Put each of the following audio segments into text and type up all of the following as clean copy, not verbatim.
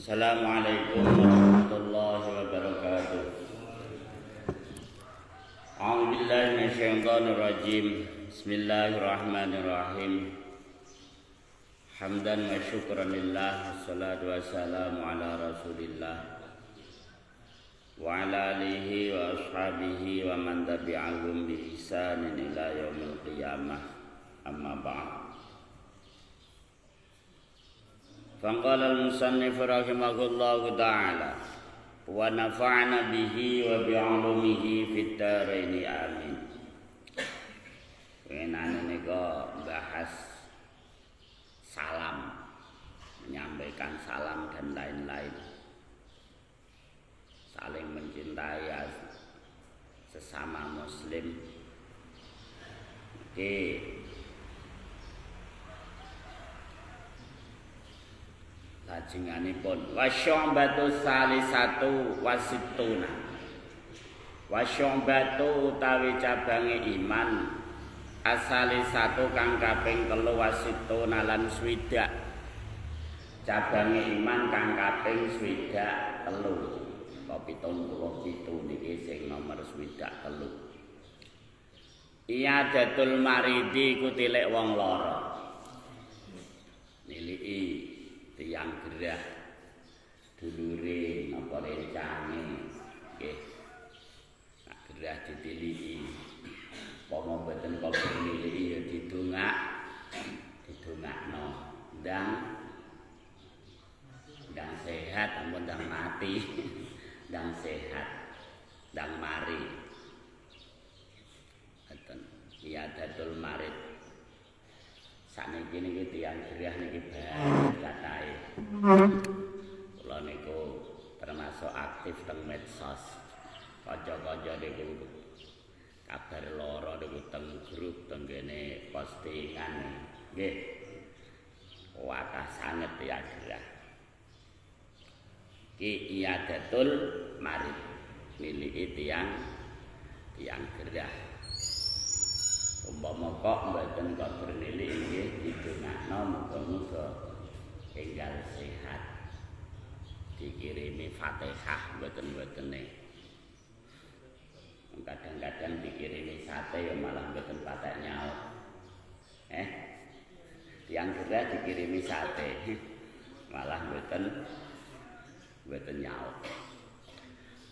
Assalamualaikum warahmatullahi wabarakatuh. A'udzubillahi minasyaitonir rajim. Bismillahirrahmanirrahim. Hamdan wa syukran lillah, wassalatu wassalamu ala Rasulillah wa ala alihi wa ashabihi wa man tabi'ahum bi ihsanin ila yaumil qiyamah. Amma ba'd. Faqala al-musannif rahimahullahu ta'ala wa nafa'na bihi wa bi'ulumihi fid dharain amin. Enane nika bahas salam, menyampaikan salam dan lain-lain. Saling mencintai sesama muslim. Lajenganipun wasyambatu salisatu wasituna. Wasyambatu utawi cabange iman asalisatu kang kaping 3 wasituna lan swidak. Cabange iman kang kaping swidak 3. Kok 77 niki sing nomor swidak 3. Iyadatul maridi ku tilek wong lara. Niliki tiyang gerah dulure napa rencange nggih nek gerah ditiliki pomo mboten kok niliki ya didongakno ndang sehat ampun ndang mati ndang sehat ndang mari ngoten iyadatul marid. Sakniki niki tiyang gerah niki banget kathahe. Kula niku termasuk aktif teng medsos. Kanca-kanca niku kabar lara niku teng grup teng kene postingan nggih. Wakah sanget tiyang gerah. Ki iyadatul marid miliki tiyang gerah. Umpama kok mboten kok bernilik nggih didongakno muga-muga enggal sehat. Dikirimi Fatihah mboten-mbotene. Kadang-kadang dikirimi sate ya malah mboten patek nyaut. Tiyang gerah dikirimi sate malah mboten nyaut.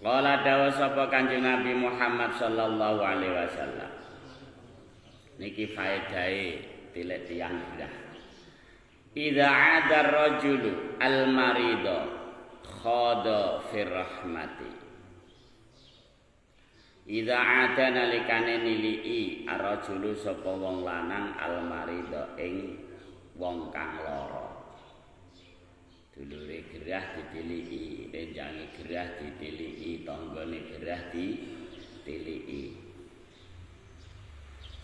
Qala dawa sapa Kanjeng Nabi Muhammad sallallahu alaihi wasallam. Niki faedahe tilek tiyang gerah. Idza 'ada ar-rajulu al-marida khada fir rahmati. Idza 'ada nalikane niliki ar-rajulu sapa wong lanang al-marida ing wong kang lara. Dulure gerah ditiliki, renjange gerah ditiliki, tanggane gerah ditiliki.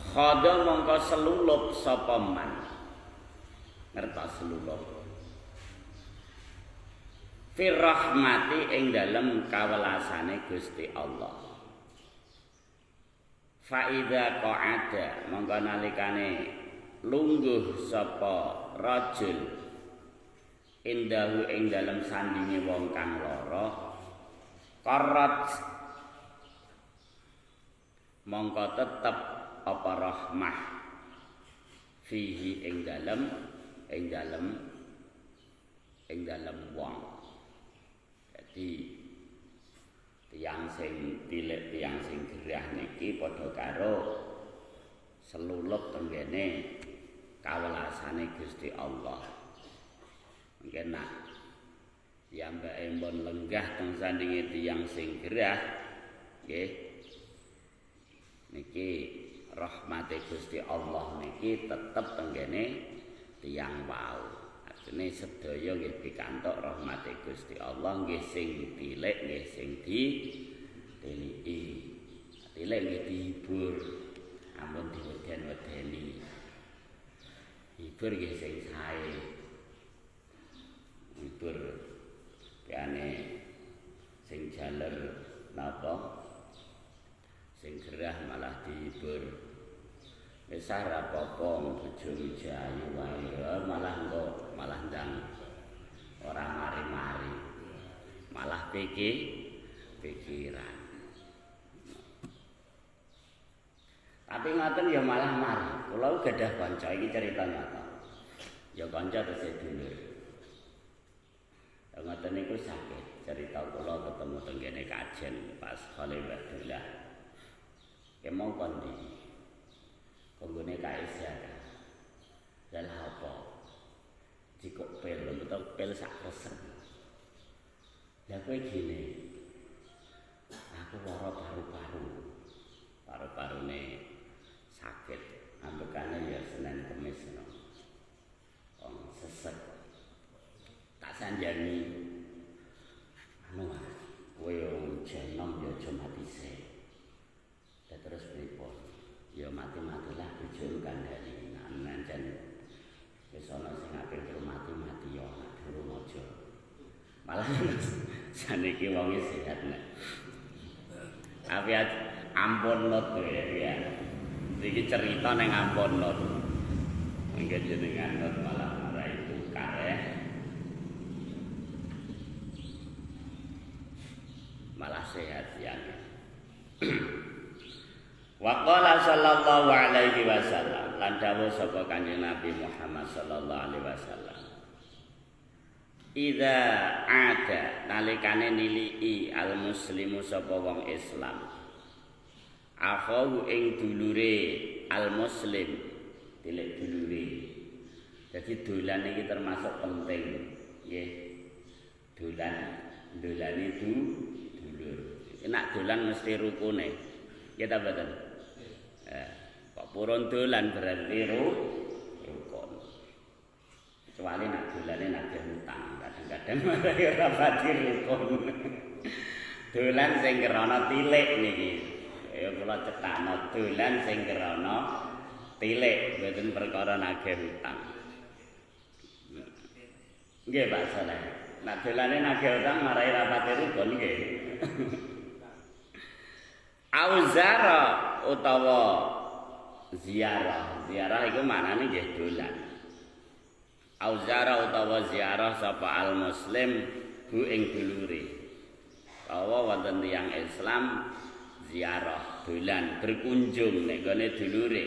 Khada mongko selulup sapa man. Ngertos selulup. Fir rahmati ing dalem kawelasane Gusti Allah. Fa idza qa'ada mongko nalikane lungguh sapa rajul indahu ing dalem sandinge wong kang lara qarat mongko tetep apa rahmah fihi ing dalem wong. Jadi tiyang sing tilek tiyang sing gerah niki padha karo selulup tenggene kawelasane Gusti Allah. Mungkin nak piyambake mbon lenggah teng sandinge tiyang sing gerah nggih niki rahmate Gusti Allah niki tetep tenggene tiyang wau. Artine sedaya nggih pikantuk rahmate Gusti Allah nggih sing tilek nggih sing ditiliki. Tilek nggih dihibur ampun diweden-wedeni. Hibur nggih sing sae. Hibur kene sing jaler napa sing gerah malah dihibur. Wis ora apa-apa bojomu jayu wae malah ndang ora mari-mari. malah pikiran. Tapi ngoten ya malah mari. Kula gadah kanca iki cerita nyata. Ya kanca tesih dulur. Ya ngoten niku sakit. Cerita kula ketemu tenggene kajen pas Khalil Abdullah. Ya mongkon iki. Konggone kaisya. Lah apa? Jikok pel, betul pel sak resep. Lah kowe gini. Aku lara paru-parune sakit, ambekane ya Senin Kamis no. Wong sesek. Tak sanjani. Anu, kowe jeneng ya aja mati sik. Terus pripun? Ya mati-matilah bojomu kandhani. Nancen wis ana sing apik mati-mati ya ana durung aja. Malah saniki wonge sehat nek. Tapi ampun not ya. Iki cerita ning ampun not. Mengke jenengan not malah marai tukar ya. Malah sehat ya. Wa qala sallallahu alaihi wasallam lan dawuh sapa Kanjeng Nabi Muhammad sallallahu alaihi wasallam. Idza ada nalikane nilii al muslimu sapa wong Islam. Akhahu ing dulure al muslim, tilik dulure. Jadi dolan iki termasuk penting, nggih. Dolan itu dulur. Nek dolan mesti rukune. Ya ta mboten? Kok purun dolan berarti rukun. Kecuali nek dolane nek hutang, kadang-kadang ora pati rukun. Dolan sing krana tilik niki. Ya kula cetakno dolan sing krana tilik, mboten perkara nagih hutang. Nggih Pak Saleh. Nek dolane nagih hutang marai ra pati rukun nggih. Auzara utawa ziarah. Ziarah iku maknane nggih dolan. Auzara utawa ziarah sapa al muslim hu ing dulure. Utawa wonten tiyang Islam ziarah dolan berkunjung nek gone dulure.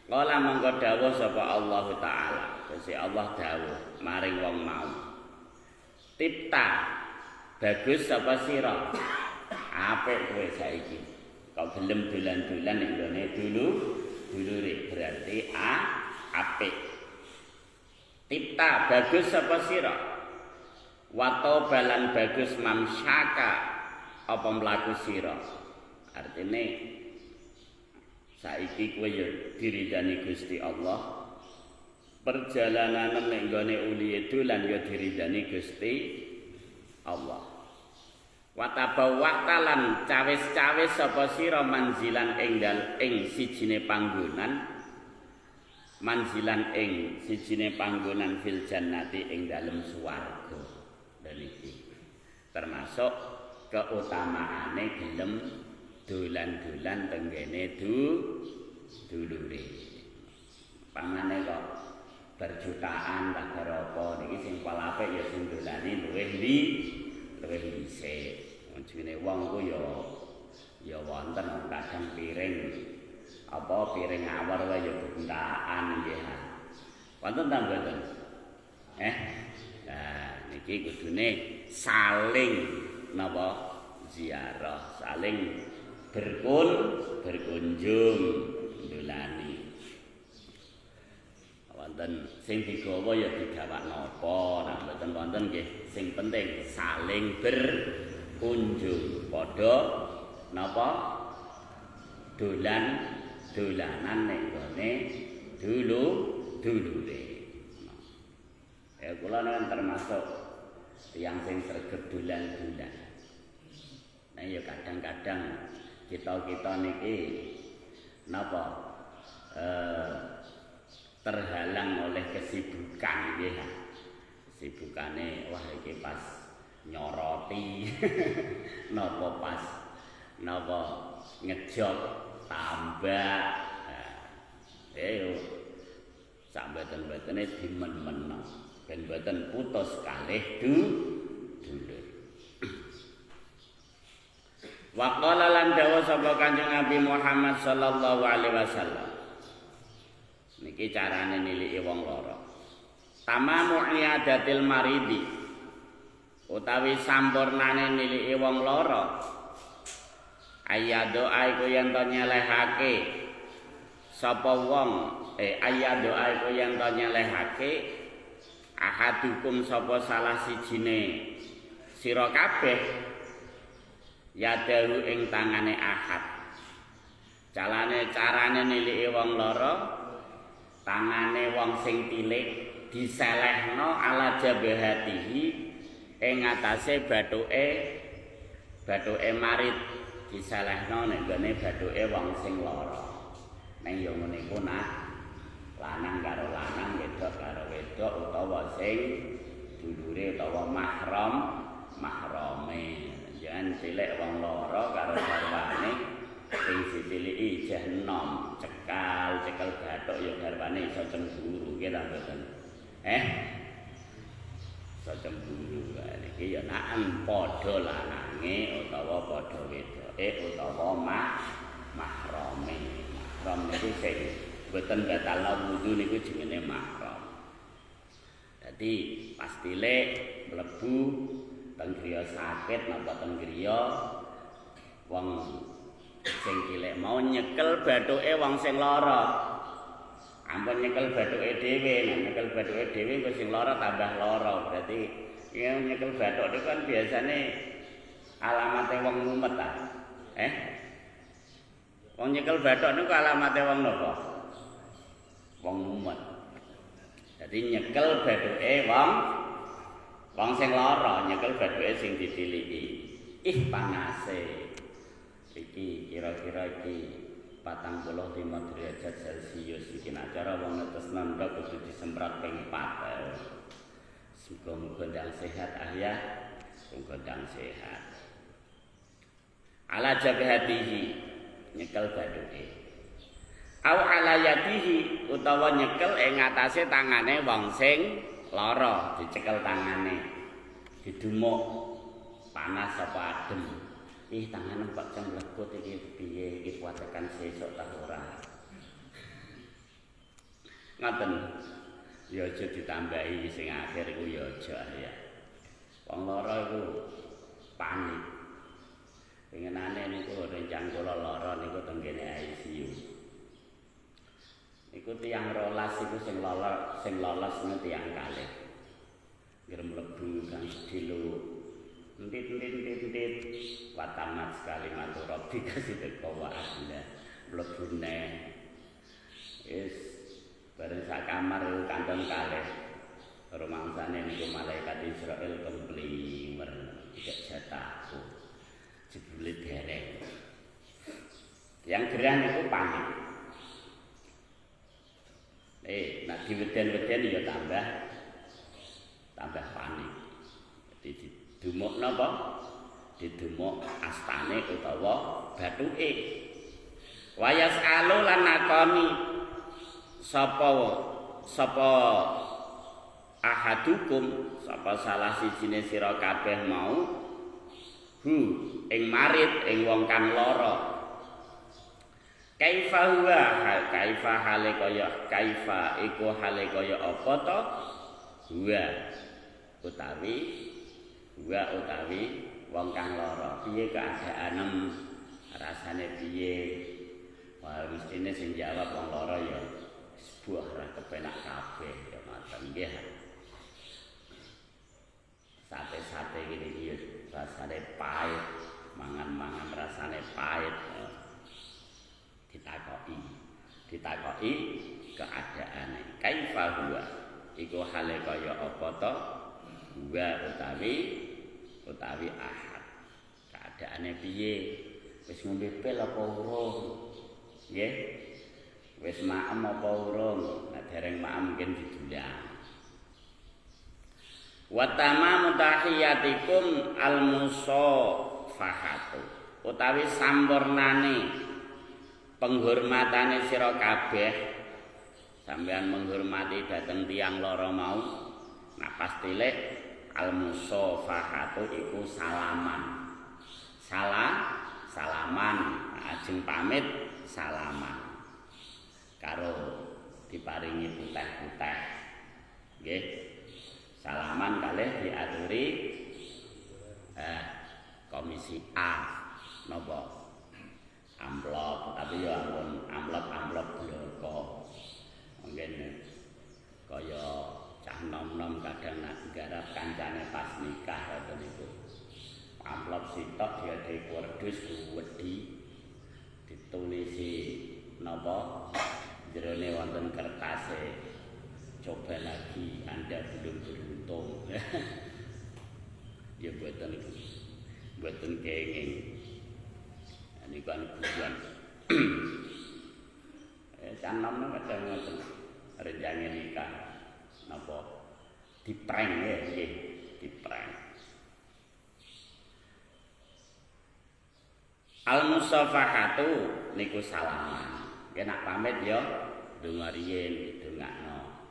Kala mongko dawuh sapa Allah taala. Gusti Allah dawuh maring wong mau. Tipta bagus sapa sira? Apik kowe saiki. Kau gelem dolan-dolan nek gone dulure berarti apik. Tipta bagus sapa sira? Wato balan bagus mamsyaka apa mlaku sira. Artine saiki kowe ya diridani Gusti Allah. Perjalanan nek gone uliye dolan ya diridani Gusti Allah. Watabawakta lan cawis-cawis sapa sira manzilan ing sijine panggonan manzilan ing sijine panggonan fil jannati ing dalem swarga. Dan iki termasuk keutamaane gelem dolan-dolan tenggene dulure. Pamane kok berjutaan tak apa niki sing apik ya sing dolani luwih dhisik. Jenenge wong ku ya wonten kadang piring awar wae ya buntaan nggih. Wonten ta mboten? Nah, niki kudune saling napa ziarah, saling berkunjung dolani. Wonten sing digawa ya digawak napa, nek mboten wonten nggih sing penting saling berkunjung padha napa dolanan nek gone dulure. Ya kula nek termasuk tiyang sing sregep dolan-dolan. Nah ya kadang-kadang kita niki napa terhalang oleh kesibukan nggih. Kesibukane wah iki pas nyoroti napa pas napa ngejok tambah yo sak mboten-mbotene dimen-meno ben mboten putus kalih dulur. Wa qala lan dawuh sapa Kanjeng Nabi Muhammad sallallahu alaihi wasallam. Niki carane niliki wong lara. Tamamu iadatil maridi utawi sampurnane niliki wong lara. Ayado iku yen to nyelehake sapa wong ayado iku yen to nyelehake ahadukum sapa salah sijine sira kabeh yadahu ing tangane ahad. Carane niliki wong lara, tangane wong sing tilik diselehno ala jabahatihi ing atase bathuke marit diselehno nek gone bathuke wong sing lara. Ning yo ngene iku nah lanang karo lanang, wedok karo wedok utawa sing dulure utawa mahrame. Jangan cilik wong lara karo garwane sing ditiliki jeh enom, cekel bathuk ya garwane iso cemburu nggih ta mboten. Iso cemburu niki ya naen padha lanange utawa padha wedoke utawa mahrame. Mahram niku sing mboten batal wudu niku jenenge mahram. Dadi pas tilik mlebu teng griya sakit napa teng griya wong sing cilik mau nyekel bathuke wong sing lara. Ampun nyekel bathuke dhewe, nyekel bathuke dhewe kok sing lara tambah lara. Berarti ya nyekel bathuk itu kan biasane alamate wong mumet ta. Wong nyekel bathuk niku alamate wong napa? Wong mumet. Dadi nyekel bathuke wong sing lara, nyekel bathuke sing ditiliki. Panase. Iki kira-kira iki 45 derajat Celcius iki nek cara wong netes nandha kudu disemprot ping 4. Muga-muga ndang sehat ahya, muga ndang sehat. Ala jabhatihi nyekel bathuke. Au ala yadihi utawa nyekel ing atase tangane wong sing lara, dicekel tangane. Didumuk panas apa adem. Tangan Pak Cang mlekut iki piye iki kuwatekan sesuk ta ora. Ngoten. Ya aja ditambahi sing akhir iku ya aja ya. Wong lara iku panik. Pengenane niku rencang kula lara niku teng kene ICU. Niku tiyang 12 iku sing lolos niku tiyang kalih. Nggih mlebu kang sedilo. Entit watamat sekali matur Rabbi kasih wa ahla mlebu neh wis bareng sak kamar iku kantong kalih rumangsane niku malaikat Israel kempliwer tidak jatahku jebule dereng yang gerah niku panik nek diweden-weden ya tambah panik dumuk napa? Didumuk astane utawa bathuke. Wayas alu lan nakoni sapa ahadukum sapa salah sijine sira kabeh mau ing marit ing wong kang lara. Kaifa huwa kaifa hale kaya kaifa iku hale kaya apa to? Huwa utawi wong kang lara piye keadaanem rasane piye wah mestine sing jawab wong lara ya sebuah ra kepenak kabeh ya ngoten nggih sate-sate ngene iki rasane pahit mangan-mangan rasane pahit ditakoki keadaane kaifa huwa iku hale kaya apa to wa utawi ahad keadaane piye wis ngombe pil apa urung nggih wis maem apa urung nek dereng maem mungkin didulang wa tamamu tahiyatikum al-musafahatu utawi sampurnane penghormatane sira kabeh sampean menghormati dhateng tiyang lara mau napas tilik al-musafahatu iku salaman salaman, ajeng pamit salaman. Karo diparingi putih-putih. Nggih. Salaman kalih diaturi komisi A napa amplop, tapi ya ampun amplop bloko. Mungkin kaya cah nom-nom kadang nak garap kancane pas nikah ngoten niku. Amplop sitok diadai kardus wedi ditulisi napa jerone wonten kertase coba lagi Anda belum beruntung. Ya buatan kenging. Ini kan tujuan. Canom kadang ngoten rencange nikah napa diprank ya nggih, diprank. Al-musafahatu niku salaman. Nggih nak pamit ya donga riyin didongakno.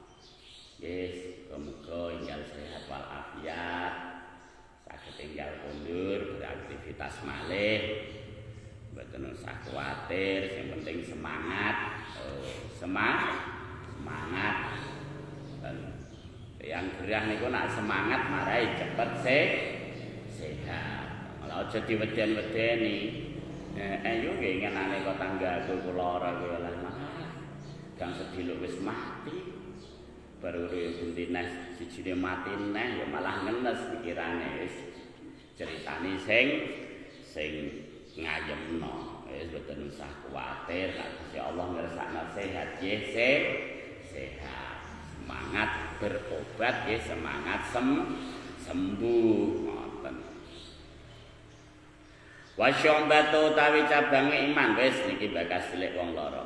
Nggih, muga enggal sehat wal afiat. Saged enggal kondur beraktivitas malih. Mboten usah kuwatir, sing penting semangat. Semangat. Yang gerah niku nak semangat marai cepet sehat. Malah aja diweden-wedeni. Ayo nggih ngenane kok tanggaku kula ora kuwi lah. Kang sedilo wis mati. Baru bunti nes sijine mati neh ya malah ngenes pikirane wis ceritane sing ngayemno. Wis mboten usah kuwatir, Gusti Allah ngersakno sehat nggih sehat. Semangat berobat nggih, semangat sembuh ngoten. Wasyambatu tawi cabange iman wis niki bakas cilik wong lara.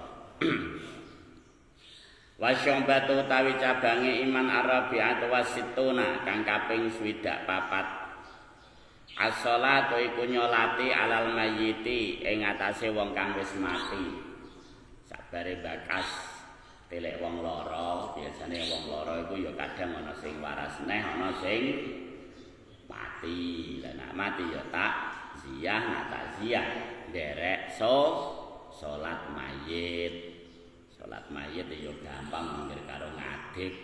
Wasyambatu tawi cabange iman arabi'atu wasituna kang kaping 24. As-shalatu iku nyolati alal mayyiti ing atase wong kang wis mati. Sabare bakas telek wong lara, biasane wong lara iku ya kadang ana sing waras neh, ana sing mati. Lah nek mati ya takziah, nak takziah nderek salat mayit. Salat mayit ya gampang ngger karo ngadeg.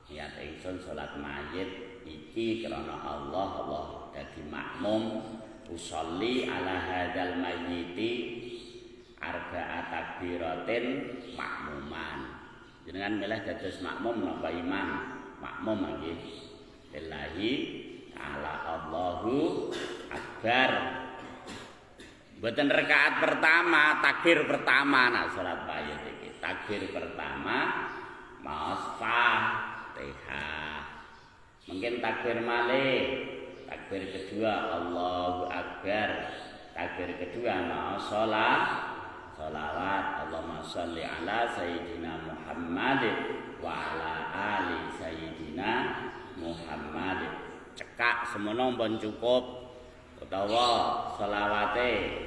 Niat ingsun salat mayit iki krana Allah dadi makmum usolli ala hadzal mayyiti arba'at takbiratin makmuman. Jenengan milih dados makmum napa imam? Makmum nggih. Lillahi ta'ala Allahu akbar. Mboten rakaat pertama, takbir pertama nak salat mayit iki. Takbir pertama maos Fatihah. Mungkin takbir malih. Takbir kedua Allahu akbar. Takbir kedua maos sholawat. Allahumma sholli ala sayyidina Muhammad wa ala ali sayyidina Muhammad. Cekak semono pun cukup utawa sholawate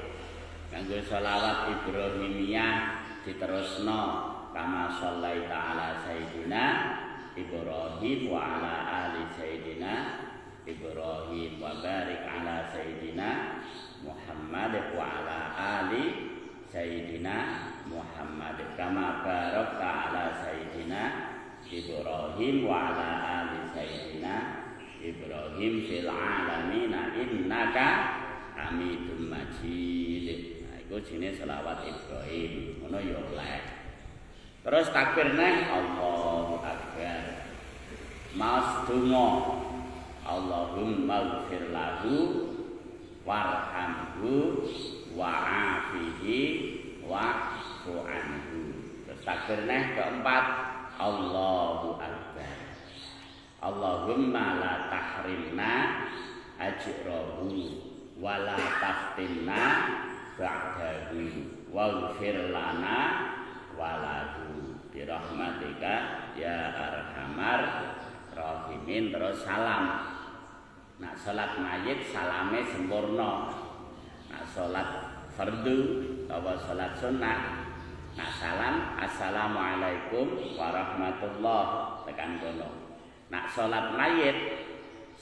nganggo sholawat Ibrahimiyah diterusno kama shallaita ala sayyidina Ibrahim wa ala ali sayyidina Ibrahim wa barik ala sayyidina Muhammad wa ala ali sayyidina Muhammad kama barakta ala sayyidina Ibrahim wa ala ali sayyidina Ibrahim fil alamin innaka Hamidum Majid. Nah iku jenenge selawat Ibrahim. Ngono ya oleh. Terus takbir neh Allahu akbar. Mas donga Allahumma ighfir lahu warhamhu wa'afihi wa'fu anhu. Terus takbir neh keempat Allahu akbar. Allahumma la tahrimna ajrahu wa la taftinna ba'dahu waghfir lana walahu birahmatika ya arhamar rahimin. Terus salam. Nak salat mayit salame sempurna. Nak salat fardu atau salat sunnah nak salam assalamualaikum warahmatullah tekan kono. Nak salat mayit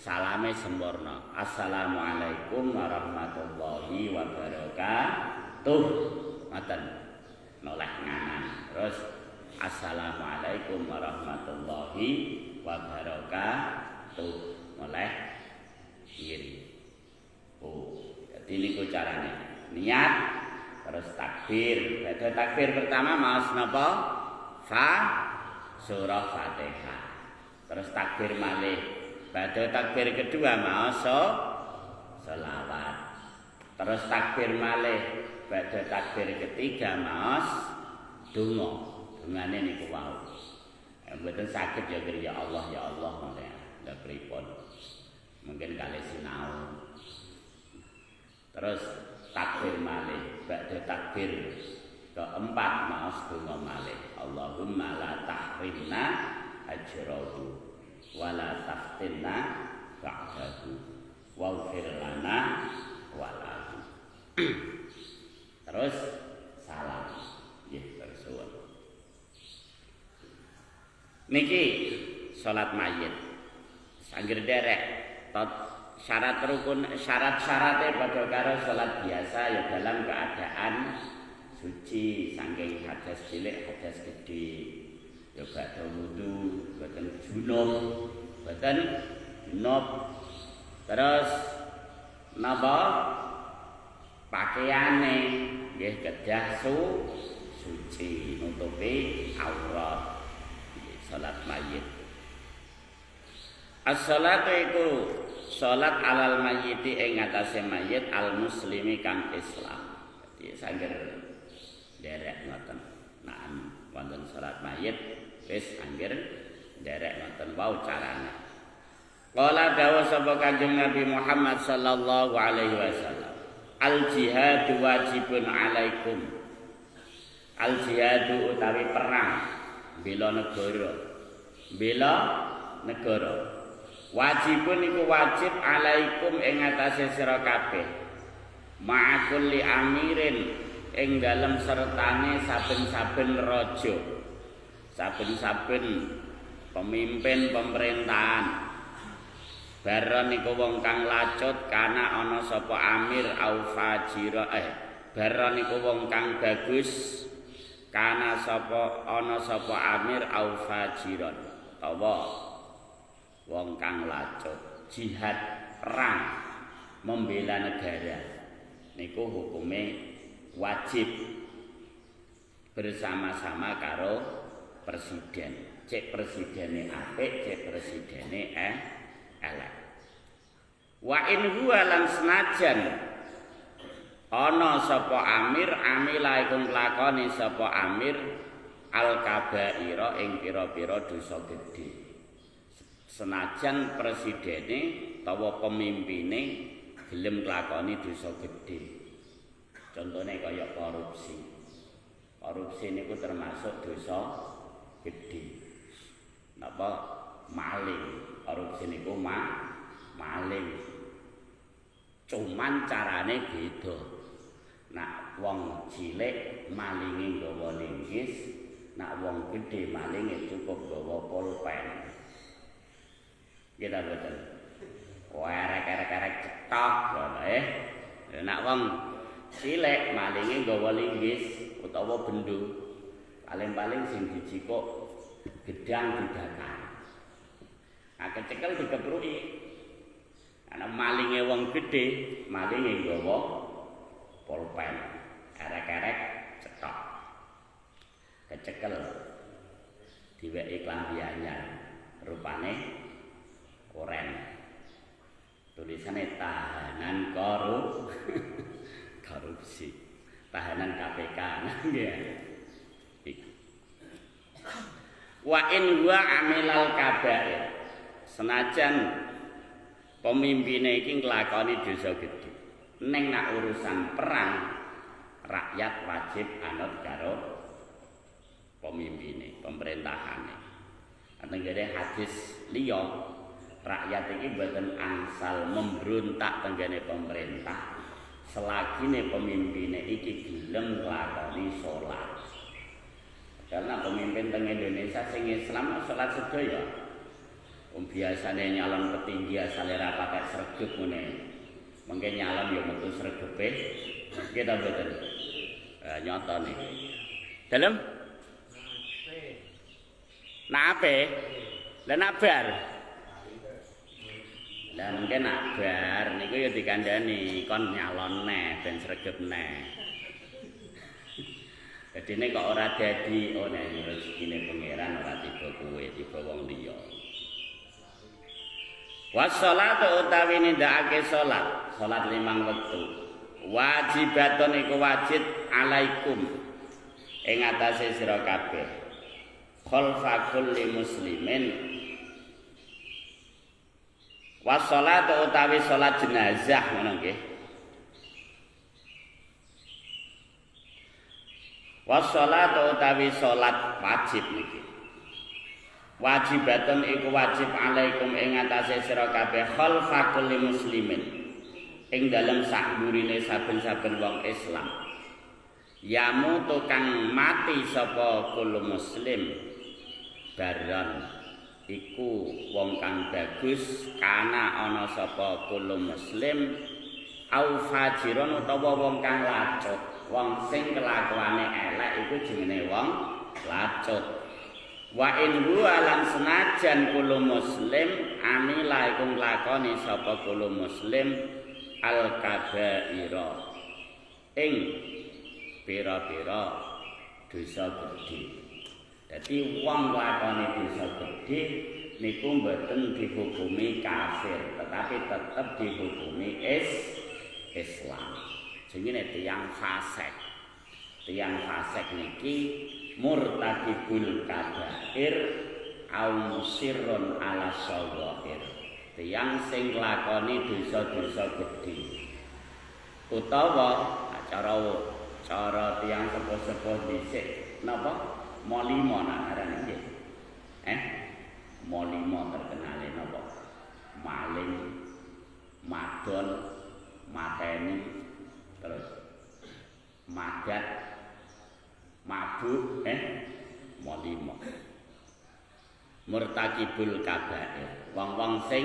salame sempurna. Assalamualaikum warahmatullahi wabarakatuh. Ngoten. Noleh nganan. Terus assalamualaikum warahmatullahi wabarakatuh. Noleh kiri. Oh, jadi niku carane. Niat terus takbir. Badhe takbir pertama maos napa? Surah Fatihah. Terus takbir malih. Badhe takbir kedua maos selawat. Terus takbir malih. Badhe takbir ketiga maos donga. Dungane niku wau. Mboten saged ya Allah ngoten. Lha pripun? Mungkin kalih sinau. Terus takbir malih. Badhe takbir keempat maos donga malih. Allahumma la tahrimna ajrahu wa la taftinna ba'dahu waghfir lana wa lahu. Terus salam. Nggih, tersuwun. Niki salat mayit. Sanggir derek syarat-syaratnya padha karo salat biasa ya dalam keadaan suci saking hadas cilik hadas gede ya badhe wudu boten junub terus napa pakaiane nggih kedah suci nutupi aurat salat mayit. As-salatu iku salat alal mayyiti ing atase mayit al muslimi kang Islam. Dadi sanggir derek ngoten. Nah, wonten salat mayit wis anggir derek ngoten wau carane. Qala dawuh sapa Kanjeng Nabi Muhammad sallallahu alaihi wasallam. Al jihadu wajibun alaikum. Al jihadu utawi perang bela negara. Wajibun iku wajib alaikum ing atase sira kabeh. Ma'akul li amirin ing dalem sertane saben-saben raja. Saben-saben pemimpin pemerintahan. Baron niku wong kang lacut kana ana sapa amir au fajira baron niku wong kang bagus kana sapa ana sapa amir au fajiron utawa wong kang lacut. Jihad perang membela negara niku hukume wajib bersama-sama karo presiden. Cek presidene apik, cek presidene elek. Wa in huwa lan senajan ana sapa amir amila iku nglakoni sapa amir al kabaira ing pira-pira dosa gedhe. Senajan presidene utawa pemimpine gelem nglakoni dosa gedhe. Contone kaya korupsi. Korupsi niku termasuk dosa gedhe. Napa maling. Korupsi niku maling. Cuman carane beda. Nak wong cilik malinge nggawa linggis, nak wong gedhe malinge cukup nggawa pulpen. Kita betul. Erek-erek cetok ngono Nak wong cilik malinge nggawa linggis utawa bendho. Paling-paling sing dijikuk gedang dibakar. Nah, kecekel dikepruki. Ana malinge wong gedhe, malinge nggawa pulpen. Erek-erek cetok. Kecekel diweki klambi anyar. Rupane oren. Tulisane tahanan korupsi. Tahanan KPK nggih. Wa in huwa amilal kabair. Senajan pemimpine iki nglakoni dosa gedhe. Ning nak urusan perang, rakyat wajib anut karo pemimpine, pemerintahane. Tenggene hadis liya, rakyat iki mboten angsal memberontak tenggene pemerintah selagine pemimpine iki gelem nglakoni salat. Karena pemimpin teng Indonesia sing Islam salat sedaya. Biasane nyalon petinggi asale ra pakai sregep ngene. Mengke nyalon ya metu sregepe. Nggih ta mboten? Nyata nih. Dalem? Nape? Lah nabar. Lah mengke nabar niku ya dikandani kon nyalon neh ben sregep neh. Dadine kok ora dadi nek rezekine pangeran ora tiba kowe, tiba wong liya. Wassalatu utawi nindakake salat 5 wektu. Wajibatun iku wajib alaikum ing atase sira kabeh. Khalfa kulli muslimin. Wassalatu utawi salat jenazah ngono nggih. Wassalatu utawi salat wajib niki. Wajibatun iku wajib alaikum ing atase sira kabeh khalfa kulli muslimin ing dalem sakburine saben-saben wong Islam. Yamu tukang mati sapa kullu muslim baron iku wong kang bagus kana ana sapa kullu muslim au fajiron utawa wong kang lacut. Wong sing kelakuane elek iku jenenge wong lacut. Wa in huwa lan senajan kulo muslim amila iku nglakoni sapa kulo muslim al kabaira ing pira-pira dosa gedhe. Dadi wong nglakoni dosa gedhe niku mboten dihukumi kafir, tetapi tetep dihukumi Islam. Jenenge tiyang fasik. Tiyang fasik niki murtakibul kabair au musirrun ala shawahir. Tiyang sing nglakoni dosa-dosa gedhe. Utawa cara tiyang sepuh-sepuh dhisik napa? Molimo nak arane nggih. Molimo terkenale napa? Maling, madon, mateni, terus madat, mabuk, molimo. Murtakibul kabair. Wong-wong sing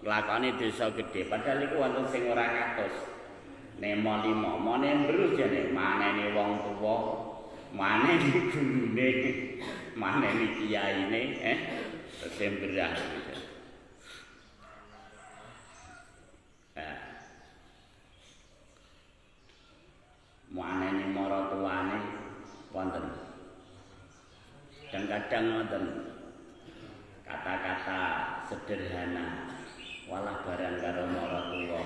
nglakoni dosa gedhe, padahal iku wonten sing ora kados. Nemo limo, mone mbruh jane manene wong tuwa, manene gurune, manene kiyaine, sembrah. Manene mara tuane wonten. Kadang-kadang wonten kata-kata sederhana walah barang karo mara tuwa.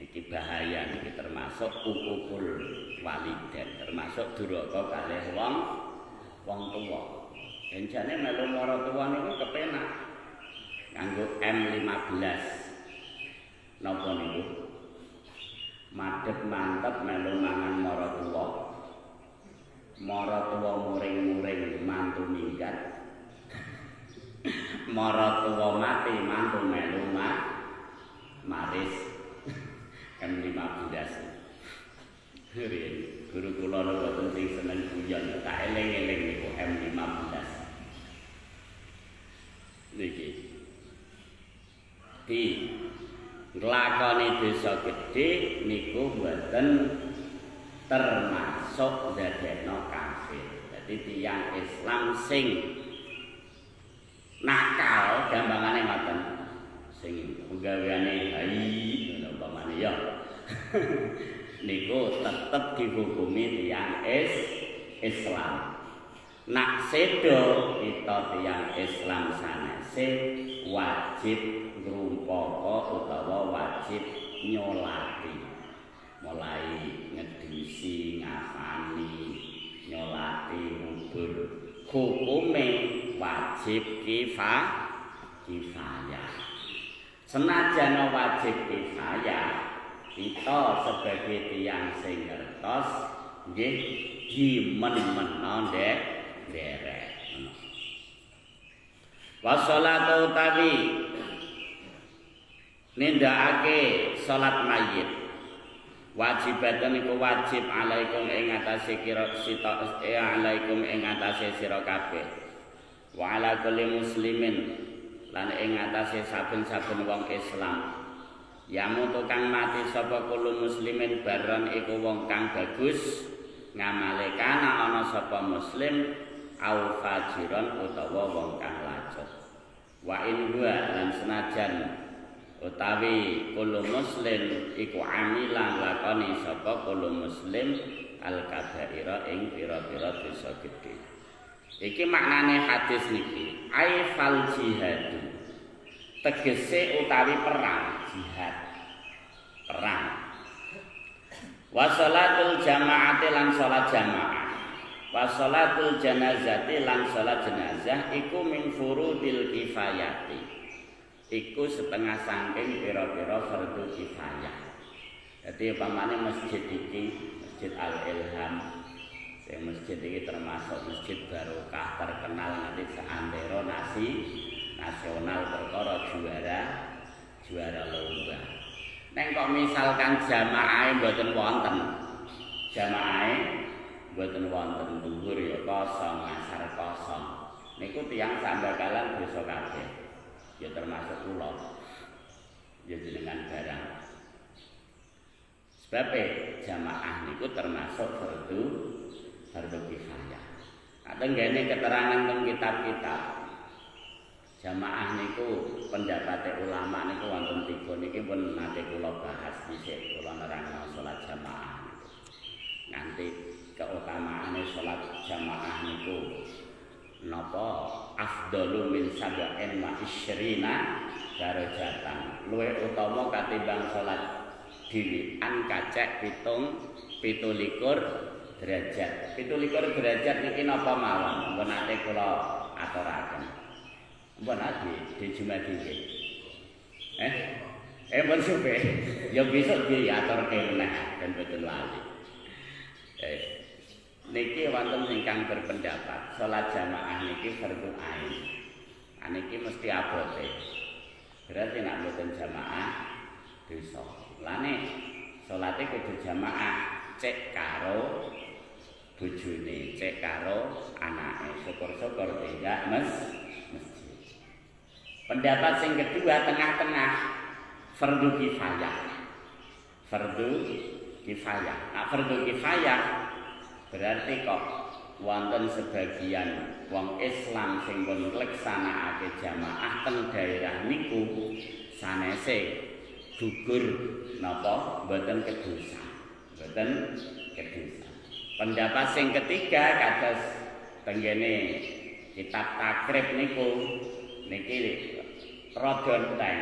Iki bahaya, iki termasuk ukukul waliden, termasuk duraka kalih wong tuwa. Enjane melu mara tuwa niku kepenak nganggo M15. Napa niku? Madhep mantep melu mangan mara tuwa. Mara tuwa muring-muring mantu minggat. Mara tuwa mati mantu melu maris. M15. Guru kula niku sing seneng guyon, tak eling-eling niku M15. Niki. Di nglakoni dosa gedhe niku mboten termasuk dadekno kafir. Dadi tiyang Islam sing nakal gambangane ngoten. Sing penggaweane hai umpamane ya. Niku tetep dihukumi tiyang Islam. Nak sedo kita tiyang Islam sanese wajib ngrumpaka utawa wajib nyolati. Mulai ngedisi, ngafani, nyolati, ngubur. Hukume wajib kifayah. Senajan wajib kifayah, kita sebagai tiyang sing ngertos nggih dimen-meno derek. Wassalatu utawi nindakake salat mayit. Wajibatan iku wajib alaikum ing atase alaikum ing atase sira kabeh. Wa ala kulli muslimin lan ing atase saben-saben wong Islam. Yamutu kang mati sapa kulo muslimin baron iku wong kang bagus ngamale kana ana sapa muslim au fajiron utawa wong kang lacut. Wa in huwa lan senajan utawi kulo muslim iku amilan lakoni sapa kulo muslim al kabaira ing pira-pira dosa gedhe. Iki maknane hadis niki ai fal jihad tegese utawi perang jihad perang wa sholatul jamaati lan sholat jamaah wa sholatul janazati lan sholat jenazah iku min furudil kifayati iku setengah saking pira-pira fardhu kifayah. Jadi umpamane masjid iki Masjid Al-Ilham sing masjid iki termasuk masjid barokah terkenal nanti seantero nasional perkara juara lomba. Neng kok misalkan jamaahe mboten wonten. Jamaahe mboten wonten dhuwur ya kosong, asar kosong. Niku tiyang sambakalan dosa kabeh. Ya termasuk kula. Ya jenengan barang. Sebab jamaah niku termasuk fardhu kifayah. Tenggene keterangan teng kitab-kitab jamaah niku pendapat ulama niku wonten 3 niki pun nate kula bahas dhisik kula nerangno salat jamaah niku. Nganti keutamaane salat jamaah niku napa afdalu min sab'in wa isyrina darajatan. Luwih utama katimbang salat dhewean kacek 17 derajat. 17 derajat niki napa mawon? Mbon nate kula aturaken. Mbon ati di Jumat iki. Mbon supe. Ya besok diaturke meneh ben boten lali. Niki wonten ingkang berpendapat salat jamaah niki fardhu ain. Niki mesti abote. Berarti nek mboten jamaah dosa. Lane salate kudu jamaah cek karo bojone, cek karo anake. Syukur-syukur tidak masjid. Pendapat sing kedua tengah-tengah fardhu kifayah. Fardhu kifayah. Nah, fardhu kifayah berarti kok wonten sebagian wong Islam sing pun ngleksanakake jamaah teng daerah niku sanese gugur napa mboten kedosa. Mboten kedosa. Pendapat sing ketiga kados tenggene kitab takrib niku niki rada enteng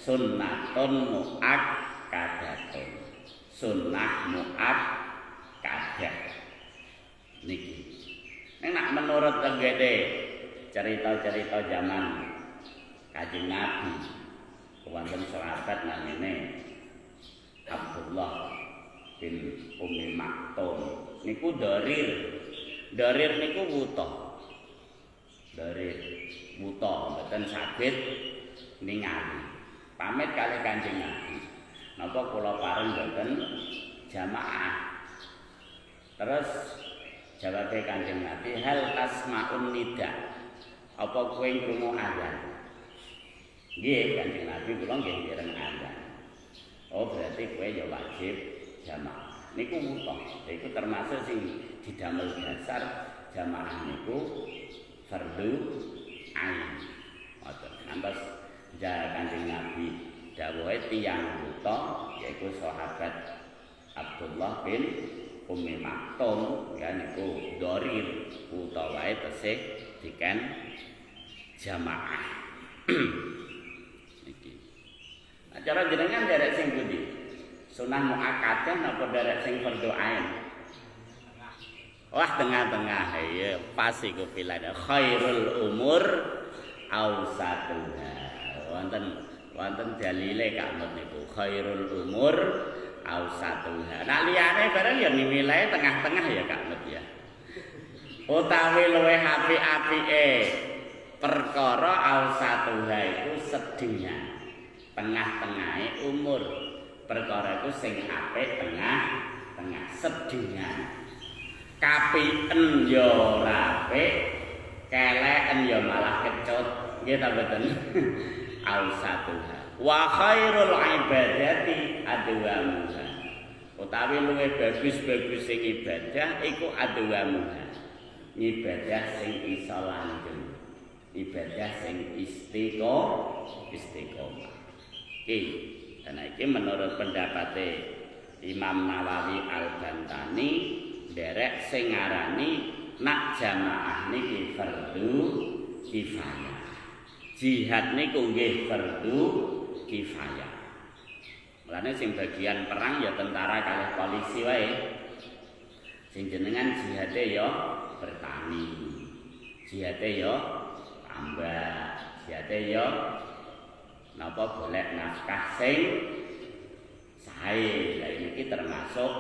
sunnatun muakkadatun. Sunnah muakkadah niki. Nek menurut tenggene cerita-cerita zaman Kanjeng Nabi wonten sahabat namine Abdullah bin Ummi Maktum niku darir niku wuta. Darir wuta mboten saged ningali. Pamit kalih Kanjeng Nabi. Napa kula pareng mboten jamaah. Terus jawabe Kanjeng Nabi, hal tasma'un nida. Apa kowe krungu azan? Nggih, Kanjeng Nabi kula nggih mireng azan. Oh, berarti kowe ya wajib jamaah. Niku wuta. Iku termasuk sing didamel dasar jamaah niku fardhu ain. Ngoten. Ngantos Kanjeng Nabi dawuhe tiyang wuta yaiku sahabat Abdullah bin Ummi Maktum ya niku dharir utawa tesih diken jamaah. Iki. Acara jenengan derek sing pundi? Sunah muakkadah napa derek sing fardhu ain? Wah tengah-tengah ya pas iku pilihan khairul umur awsatuha. Wonten dalile kamut niku khairul umur awsatuha. Nak liyane bareng ya nilai tengah-tengah ya kamut ya. Utawi luwih apik-apike perkara awsatuha iku sedingan. Tengah-tengahe umur. Perkara iku sing apik tengah-tengah sedingan. Kapiken ya ora apik, keleken ya malah kecut. nggih ta mboten ausatuha wa khairul ibadati adwamuha utawi luwih bagus-bagus sing ibadah iku adwamuha ibadah sing iso langgeng ibadah sing istiqomah iki menurut pendapate Imam Nawawi Al-Bantani derek sing ngarani nak jamaah niki fardu kifayah jihad niku nggih fardu kifayah. Mulane sing bagian perang ya tentara kalih polisi wae. Sing jenengan jihade ya bertani. Jihade ya tambah, jihade ya napa golek nafkah sing sae. Lah iki termasuk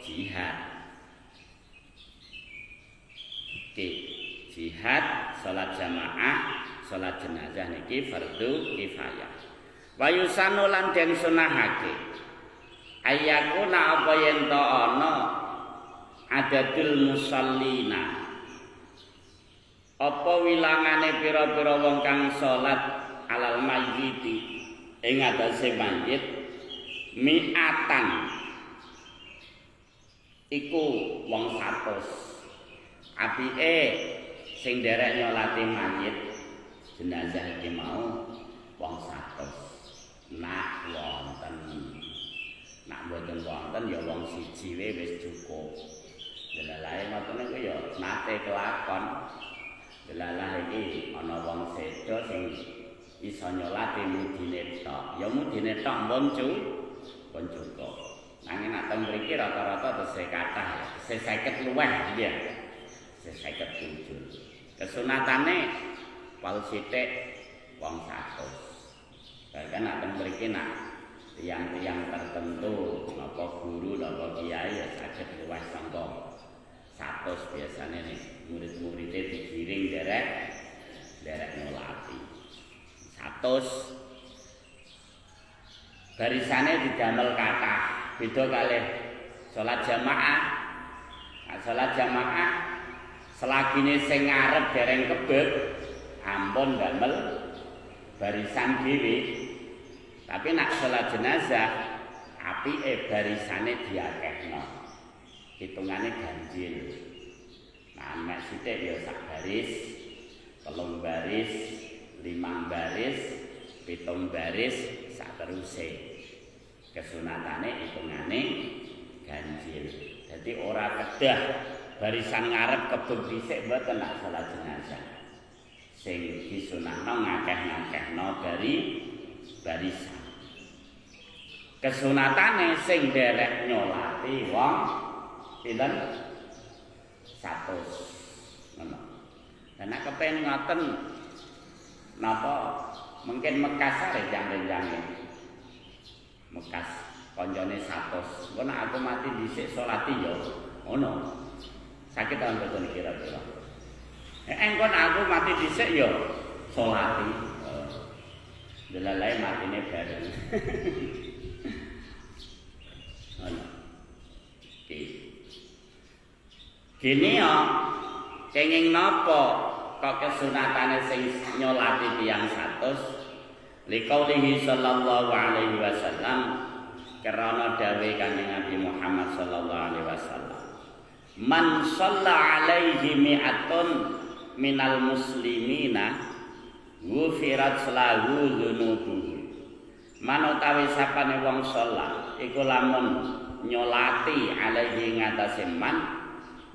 jihad. Jihad, salat jamaah, salat jenazah niki fardu kifayah. Wa yusanu lan den sunahake. Ayakuna apa yen to ana adadul musallina. Apa wilangane pira-pira wong kang salat alal mayyiti ing atase mayit mi'atan iku wong 100. Apike sing derek nyolati mayit jenazah iki mau wong 100. Nak wonten. Nak mboten wonten ya wong siji wae wis cukup. Delalahe ngoten niku ya nate kelakon. Delalah iki ana wong sedo sing iso nyolati mudine tok. Ya mudine tok pun cukup. Nanging nek teng mriki rata-rata tesih kathah, tesih 50 luwih nggih. 57. Kesunatane wal sithik wong 100. Bahkan nek teng mriki nak tiang-tiang tertentu napa guru napa kiai ya saged luwih sangka 100 biasane nih murid-muridé digiring derek nyolati. 100 barisane didamel kathah beda kalih salat jamaah. Nah, salat jamaah selagine sing ngarep dereng kebet ampun damel barisan dhewe. Tapi nak salat jenazah apike barisane diakehno. Hitungane ganjil. Nah, nek sithik ya sak baris, 3 baris, 5 baris, 7 baris sak teruse. Kesunatane hitungane ganjil. Jadi ora kedah barisan ngarep kebet dhisik mboten nak salat jenazah. Sing disunahno ngakeh-ngakehno dari barisan. Kesunatane sing derek nyolati wong pinten 100 ngono. Lah nek kepen ngoten napa mungkin Mekas are jang-jange. Mekas koncone 100. Engko nek aku mati dhisik salati ya ngono. Sakit ta mboten kira-kira. Engko nek aku mati dhisik ya salati. Delalae matine bareng. Ana. Gini ya, kenging napa kok kesunatane sing nyolati tiyang 100 liqaulihi sallallahu alaihi wasallam karena dawuh Kanjeng Nabi Muhammad sallallahu alaihi wasallam man shalla alaihi mi'atun minal muslimina ghufirat lahu dzunubuhu. Manutawi sapane wong salat iku lamun nyolati alaihi ngatasé man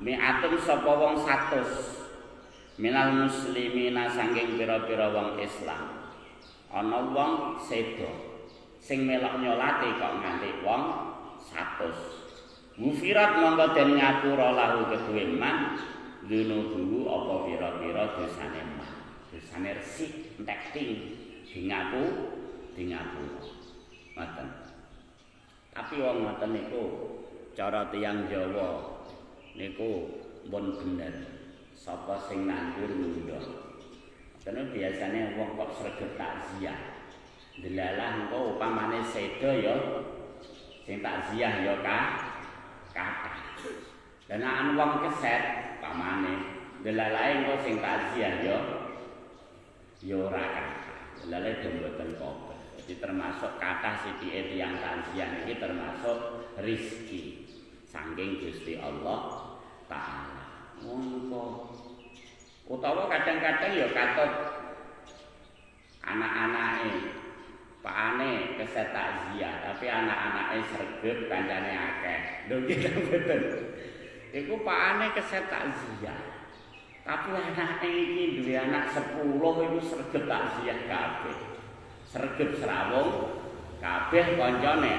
mi'atun sapa wong 100 minal muslimina saking pira-pira wong Islam. Ana wong sedo sing melok nyolati kok nganti wong 100. Ghufirat monggo den ngapura lahu kedue man dzunubuhu apa pira-pira dosane man. Dosane resik entek ting dingapura. Ngoten. Tapi wong ngoten niku cara tiyang Jawa niku pun bener. Sapa sing nganggur ngundang. Karena biasanya wong kok sregep takziah. Delalah engko upamane sedo ya sing takziah ya kathah. Dan nek wong keset upamane delalahe engko sing takziah ya ya ora kathah. Lha mboten kok. Jadi termasuk kathah sithike tiyang takziah iki termasuk rezeki saking Gusti Allah Ta'ala. Ngono. Utawa kadang-kadang ya katut anak-anake pakane keset takziah, tapi anak-anake sregep kancane akeh. Lho iki mboten. Iku pakane keset takziah. Tapi anake iki duwe anak 10 iku sregep takziah kabeh. Sregep serawung kabeh kancane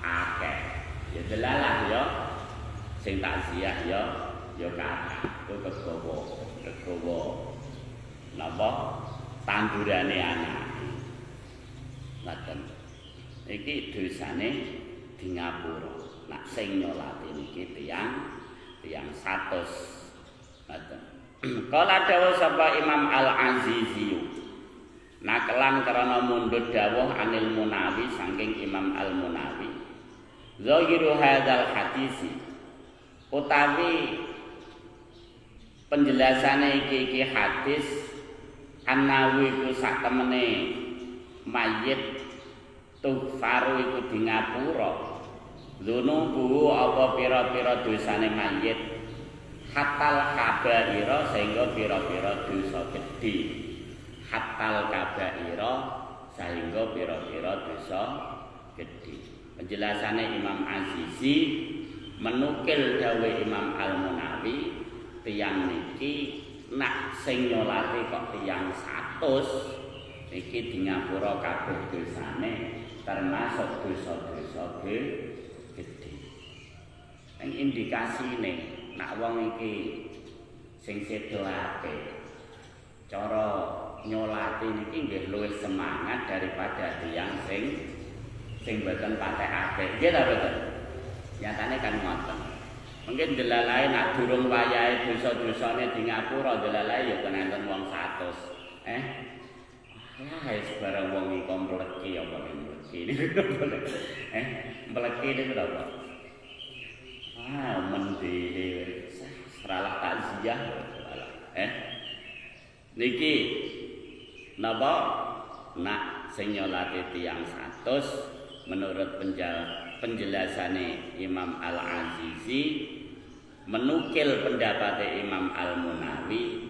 akeh. Ya delalah ya sing takziah ya kathah. Itu kegawa napa tandurane anak. Ngoten. Iki dosane di ngapura. Nak sing nyolati niki tiyang 100. Ngoten. Kala dawuh sapa Imam Al-Azizi. Nakelan karena mundhut dawuh Anil Munawi saking Imam Al-Munawi. Zahiru hadzal hadisi utawi penjelasane iki hadis An-Nawawi ku sak temene mayit tufaru iku di ngapura dzunubu apa pira-pira dosane mayit hatal kabaira sehingga pira-pira dosa gedhe hatal kabaira sehingga pira-pira dosa gedhe. Penjelasane Imam Azizi menukil dawuh Imam Al-Munawi tiyang niki nak sing nyolati kok tiyang 100 iki di ngapura kabeh dosane termasuk dosa-dosa gedhe. Ing indikasine nak wong iki sing sedolake cara nyolati niki nggih luwih semangat daripada tiyang sing mboten patek akeh. Nggih ta mboten? Nyatane kan ngoten. Mungkin delalae nak durung wayahe dosa-dosane di ngapura delalae ya kenen wong 100. Wis barang wong iki kompleki apa mleki niku. Mleki niku apa? Mendhe seralah takziah. Niki napa nak sing nyolati tiyang 100 menurut penjelasane Imam Al-Azizi menukil pendapat Imam Al-Munawi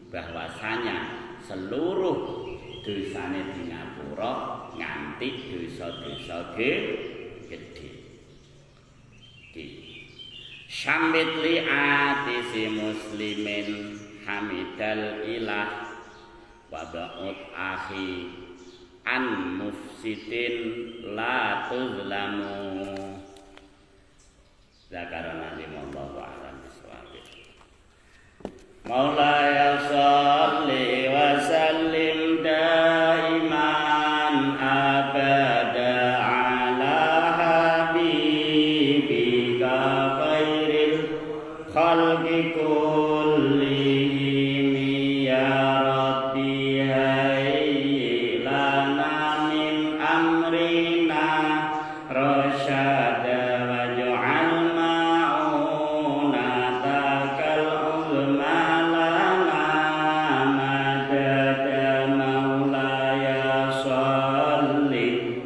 bahwasanya seluruh dosane di ngapura nganti dosa-dosa gedhe. Syambit li atisi muslimin hamidal ilah wa ba'ud akhi an mufsidin la tuzlamu. Zakarana limallahu a'lam bisawab. Maulaya shalli wa sallim daiman abada ala habibika khairil khalqi kullihim ya rabbi hayyi lana min amrina rasyada waj'al ma'unatakal uzma lana madada maulaya shalli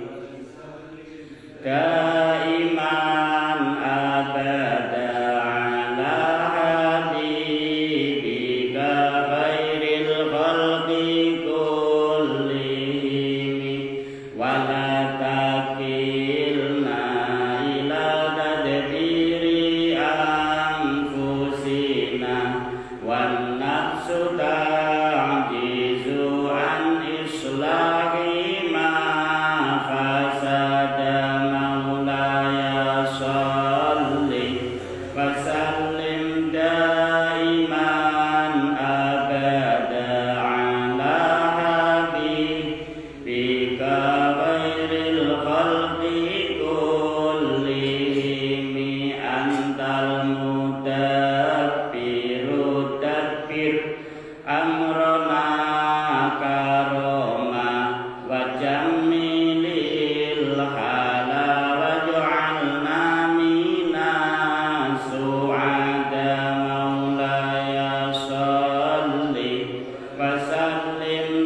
daiman abada ala habibika khairil khalqi kullihim wala takilna ila tadbiri anfusina wan nafsu ta'jizu an islahi ma fasada maulaya shalli wa sallim daiman abada ala habibika khairil khalqi kullihim antal mudabbiru dabbir amrana karoma wa jammilil hala waj'alna minas su'ada maulaya shalli wa sallim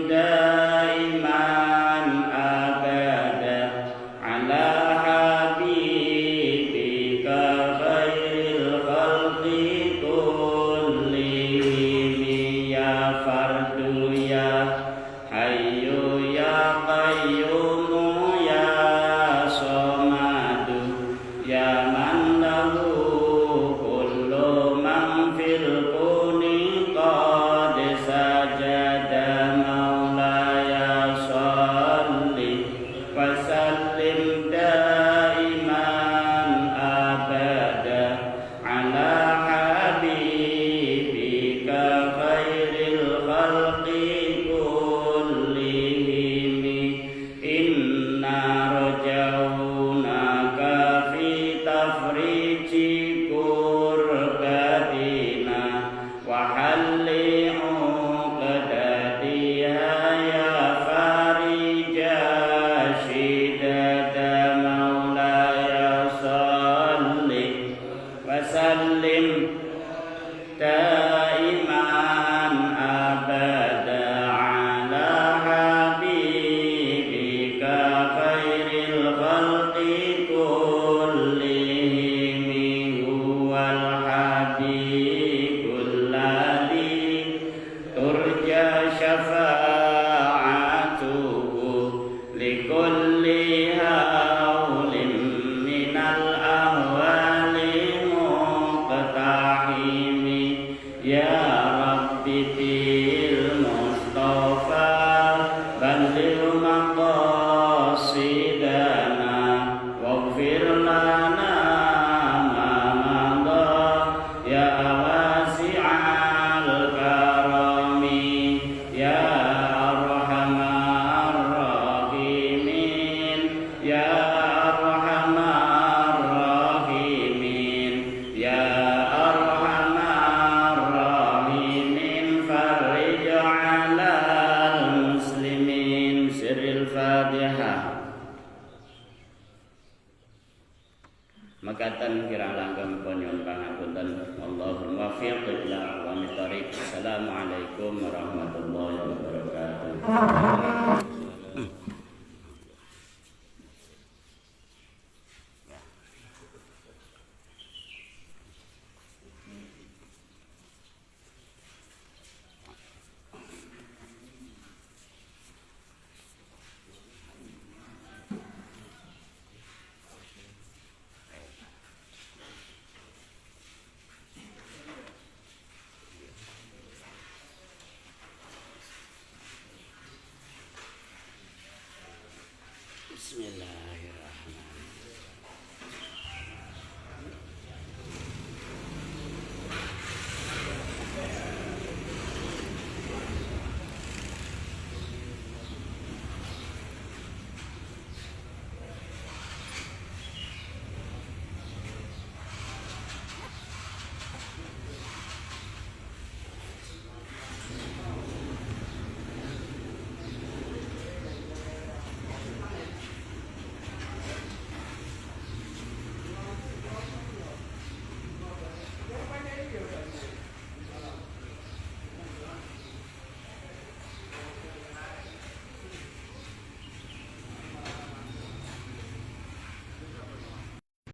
خير الخلق كلهم إنا رجوناك في تفريج كربتنا وحل عقدتها يا فارج شدة مولاي صل وسلم دائما أبدا على حبيبك خير الخلق كلهم هو الحبيب الذي ترجى شفاعته لكل هول من الأهوال مقتحم يا رب بالمصطفى بلغ مقاصدنا واغفر لنا ما مضى يا واسع الكرم يا أرحم الراحمين يا أرحم الراحمين يا أرحم الراحمين فرج على المسلمين سر الفاتحة. Makatan kirang langgam ponyon pangapunten Allahumma waffiq ila aqwamit thoriq. Assalamualaikum warahmatullahi wabarakatuh. Bismillah.